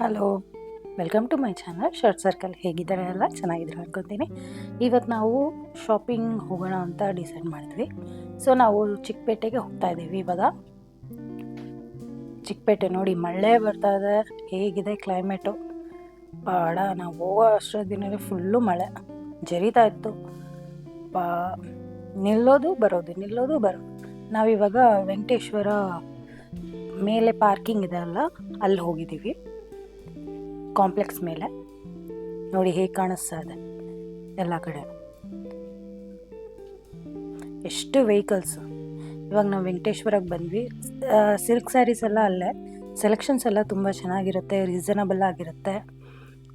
Hello, welcome to my channel shirt circle. ಹೇಗಿದ್ದಾರೆ ಎಲ್ಲ? ಚೆನ್ನಾಗಿದ್ದಾರೆ ಅನ್ಕೊತೀನಿ. ಇವತ್ತು ನಾವು ಶಾಪಿಂಗ್ ಹೋಗೋಣ ಅಂತ ಡಿಸೈಡ್ ಮಾಡಿದ್ವಿ. ಸೊ ನಾವು ಚಿಕ್ಕಪೇಟೆಗೆ ಹೋಗ್ತಾ ಇದ್ದೀವಿ ಇವಾಗ. ಚಿಕ್ಕಪೇಟೆ ನೋಡಿ, ಮಳೆ ಬರ್ತಾ ಇದೆ. ಹೇಗಿದೆ ಕ್ಲೈಮೇಟು? ಬಾಡ ನಾವು ಹೋಗೋ ಅಷ್ಟೊತ್ತಿನಲ್ಲಿ ಫುಲ್ಲು ಮಳೆ ಜರಿತಾ ಇತ್ತು. ನಿಲ್ಲೋದು ಬರೋದು. ನಾವಿವಾಗ ವೆಂಕಟೇಶ್ವರ ಮೇಲೆ ಪಾರ್ಕಿಂಗ್ ಇದೆ ಅಲ್ಲ, ಅಲ್ಲಿ ಹೋಗಿದ್ದೀವಿ. ಕಾಂಪ್ಲೆಕ್ಸ್ ಮೇಲೆ ನೋಡಿ ಹೇಗೆ ಕಾಣಿಸ್ತಾ ಇದೆ ಎಲ್ಲ ಕಡೆ, ಎಷ್ಟು ವೆಹಿಕಲ್ಸ್. ಇವಾಗ ನಾವು ವೆಂಕಟೇಶ್ವರಕ್ಕೆ ಬಂದ್ವಿ. ಸಿಲ್ಕ್ ಸ್ಯಾರೀಸ್ ಎಲ್ಲ ಅಲ್ಲೇ, ಸೆಲೆಕ್ಷನ್ಸ್ ಎಲ್ಲ ತುಂಬ ಚೆನ್ನಾಗಿರುತ್ತೆ, ರೀಸನಬಲ್ ಆಗಿರುತ್ತೆ.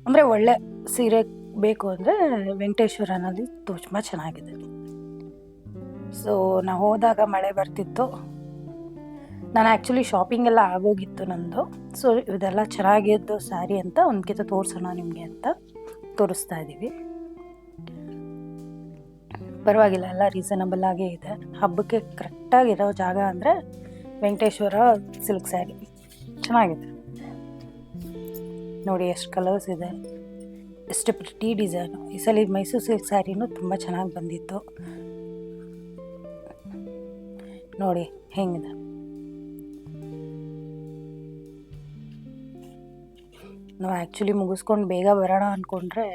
ಅಂದರೆ ಒಳ್ಳೆ ಸೀರೆ ಬೇಕು ಅಂದರೆ ವೆಂಕಟೇಶ್ವರನಲ್ಲಿ ತುಂಬ ಚೆನ್ನಾಗಿದೆ. ಸೊ ನಾವು ಹೋದಾಗ ಮಳೆ ಬರ್ತಿತ್ತು. ನಾನು ಆ್ಯಕ್ಚುಲಿ ಶಾಪಿಂಗ್ ಎಲ್ಲ ಆಗೋಗಿತ್ತು ನಂದು. ಸೊ ಇದೆಲ್ಲ ಚೆನ್ನಾಗಿದ್ದು ಸ್ಯಾರಿ ಅಂತ ಒಂದ್ಕಿತ ತೋರಿಸೋಣ ನಿಮಗೆ ಅಂತ ತೋರಿಸ್ತಾ ಇದ್ದೀವಿ. ಪರವಾಗಿಲ್ಲ, ಎಲ್ಲ ರೀಸನಬಲ್ ಆಗೇ ಇದೆ. ಹಬ್ಬಕ್ಕೆ ಕರೆಕ್ಟಾಗಿರೋ ಜಾಗ ಅಂದರೆ ವೆಂಕಟೇಶ್ವರ ಸಿಲ್ಕ್ ಸ್ಯಾರಿ ಚೆನ್ನಾಗಿದೆ. ನೋಡಿ ಎಷ್ಟು ಕಲರ್ಸ್ ಇದೆ, ಎಷ್ಟು ಪ್ರಿಟಿ ಡಿಸೈನು. ಈ ಸಲ ಮೈಸೂರು ಸಿಲ್ಕ್ ಸ್ಯಾರಿನೂ ತುಂಬ ಚೆನ್ನಾಗಿ ಬಂದಿತ್ತು. ನೋಡಿ ಹೆಂಗಿದೆ. ನಾವು ಆ್ಯಕ್ಚುಲಿ ಮುಗಿಸ್ಕೊಂಡು ಬೇಗ ಬರೋಣ ಅಂದ್ಕೊಂಡ್ರೆ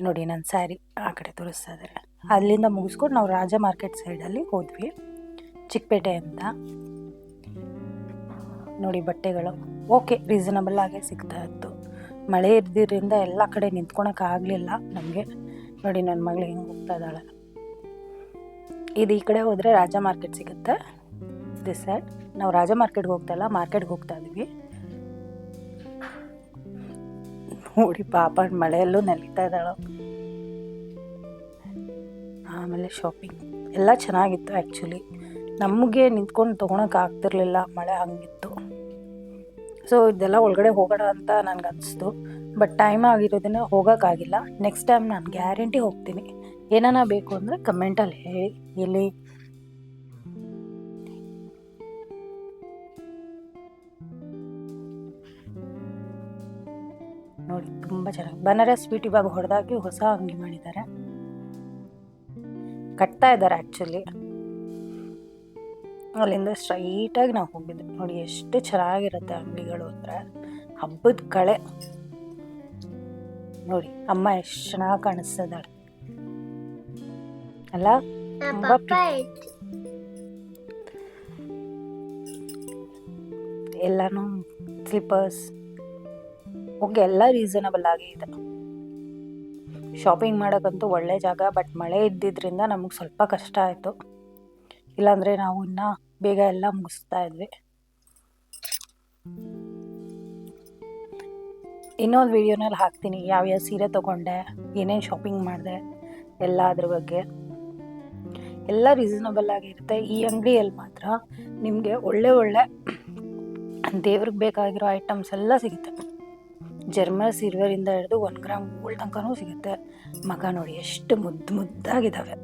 ನೋಡಿ ನನ್ನ ಸ್ಯಾರಿ ಆ ಕಡೆ ತೋರಿಸ್ತಾ ಇದ್ದಾರೆ. ಅಲ್ಲಿಂದ ಮುಗಿಸ್ಕೊಂಡು ನಾವು ರಾಜ ಮಾರ್ಕೆಟ್ ಸೈಡಲ್ಲಿ ಹೋದ್ವಿ, ಚಿಕ್ಕಪೇಟೆ ಅಂತ. ನೋಡಿ ಬಟ್ಟೆಗಳು ಓಕೆ, ರೀಸನಬಲ್ ಆಗೇ ಸಿಗ್ತಾ ಇತ್ತು. ಮಳೆ ಇದ್ದಿದ್ದರಿಂದ ಎಲ್ಲ ಕಡೆ ನಿಂತ್ಕೊಳಕ್ಕಾಗಲಿಲ್ಲ ನಮಗೆ. ನೋಡಿ ನನ್ನ ಮಗಳು ಹೆಂಗೆ ಹೋಗ್ತಾ ಇದ್ದಾಳೆ. ಇದು ಈ ಕಡೆ ಹೋದರೆ ರಾಜ ಮಾರ್ಕೆಟ್ ಸಿಗುತ್ತೆ, ದಿಸ್ ಸೈಡ್. ನಾವು ರಾಜ ಮಾರ್ಕೆಟ್ಗೆ ಹೋಗ್ತಾ ಇಲ್ಲ, ಮಾರ್ಕೆಟ್ಗೆ ಹೋಗ್ತಾ ಇದ್ದೀವಿ. ನೋಡಿ ಪಾಪ ಮಳೆಯಲ್ಲೂ ನಲಿತಾ ಇದ್ದಾಳು. ಆಮೇಲೆ ಶಾಪಿಂಗ್ ಎಲ್ಲ ಚೆನ್ನಾಗಿತ್ತು. ಆ್ಯಕ್ಚುಲಿ ನಮಗೆ ನಿಂತ್ಕೊಂಡು ತೊಗೊಳಕ್ಕೆ ಆಗ್ತಿರ್ಲಿಲ್ಲ, ಮಳೆ ಹಂಗಿತ್ತು. ಸೊ ಇದೆಲ್ಲ ಒಳಗಡೆ ಹೋಗೋಣ ಅಂತ ನನಗೆ ಅನಿಸ್ತು, ಬಟ್ ಟೈಮ್ ಆಗಿರೋದನ್ನ ಹೋಗೋಕ್ಕಾಗಿಲ್ಲ. ನೆಕ್ಸ್ಟ್ ಟೈಮ್ ನಾನು ಗ್ಯಾರಂಟಿ ಹೋಗ್ತೀನಿ. ಏನಾನ ಬೇಕು ಅಂದರೆ ಕಮೆಂಟಲ್ಲಿ ಹೇಳಿ. ಎಲ್ಲಿ ನೋಡಿ ತುಂಬ ಚೆನ್ನಾಗಿ ಬನಾರಸ್ ಸ್ವೀಟ್ ಇವಾಗ ಹೊಡೆದಾಕಿ ಹೊಸ ಅಂಗಡಿ ಮಾಡಿದ್ದಾರೆ, ಕಟ್ತಾ ಇದ್ದಾರೆ ಆ್ಯಕ್ಚುಲಿ. ಅಲ್ಲಿಂದ ಸ್ಟ್ರೈಟಾಗಿ ನಾವು ಹೋಗಿದ್ವಿ. ನೋಡಿ ಎಷ್ಟು ಚೆನ್ನಾಗಿರುತ್ತೆ ಅಂಗಡಿಗಳು ಅಂದರೆ, ಹಬ್ಬದ ಕಳೆ. ನೋಡಿ ಅಮ್ಮ ಎಷ್ಟು ಚೆನ್ನಾಗಿ ಕಾಣಿಸ್ತದಾಳೆ ಅಲ್ಲ, ತುಂಬ ಎಲ್ಲಾನು ಸ್ಲಿಪ್ಪರ್ಸ್ ಓಕೆ, ಎಲ್ಲ ರೀಸನಬಲ್ ಆಗಿ ಇದೆ. ಶಾಪಿಂಗ್ ಮಾಡೋಕ್ಕಂತೂ ಒಳ್ಳೆ ಜಾಗ. ಬಟ್ ಮಳೆ ಇದ್ದಿದ್ದರಿಂದ ನಮಗೆ ಸ್ವಲ್ಪ ಕಷ್ಟ ಆಯಿತು, ಇಲ್ಲಾಂದರೆ ನಾವು ಇನ್ನೂ ಬೇಗ ಎಲ್ಲ ಮುಗಿಸ್ತಾ ಇದ್ವಿ. ಇನ್ನೊಂದು ವಿಡಿಯೋನಲ್ಲಿ ಹಾಕ್ತೀನಿ ಯಾವ್ಯಾವ ಸೀರೆ ತೊಗೊಂಡೆ, ಏನೇನು ಶಾಪಿಂಗ್ ಮಾಡಿದೆ ಎಲ್ಲ ಅದ್ರ ಬಗ್ಗೆ. ಎಲ್ಲ ರೀಸನಬಲ್ ಆಗಿರುತ್ತೆ. ಈ ಅಂಗಡಿಯಲ್ಲಿ ಮಾತ್ರ ನಿಮಗೆ ಒಳ್ಳೆ ದೇವ್ರಿಗೆ ಬೇಕಾಗಿರೋ ಐಟಮ್ಸ್ ಎಲ್ಲ ಸಿಗುತ್ತೆ. ಜರ್ಮನ್ ಸಿಲ್ವರಿಂದ ಹಿಡಿದು 1 ಗ್ರಾಮ್ ಗೋಲ್ಡ್ ತನಕನೂ ಸಿಗುತ್ತೆ. ಮಗ ನೋಡಿ ಎಷ್ಟು ಮುದ್ದಾಗಿದ್ದಾವೆ,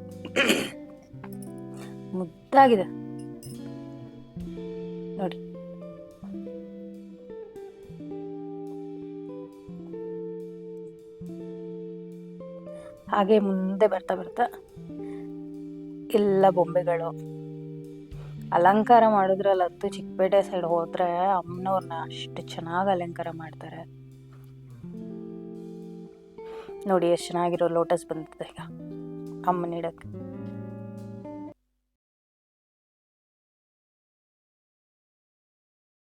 ಮುದ್ದಾಗಿದೆ ನೋಡಿ. ಹಾಗೆ ಮುಂದೆ ಬರ್ತಾ ಎಲ್ಲ ಬೊಂಬೆಗಳು ಅಲಂಕಾರ ಮಾಡಿದ್ರಲ್ಲಂತೂ ಚಿಕ್ಕಪೇಟೆ ಸೈಡ್ ಹೋದ್ರೆ ಅಮ್ಮನವ್ರನ್ನ ಅಷ್ಟು ಚೆನ್ನಾಗಿ ಅಲಂಕಾರ ಮಾಡ್ತಾರೆ. ನೋಡಿ ಎಷ್ಟು ಚೆನ್ನಾಗಿರೋ ಲೋಟಸ್ ಬಂದಿದೆ ಈಗ ಅಮ್ಮನಿಡಕ್ಕೆ.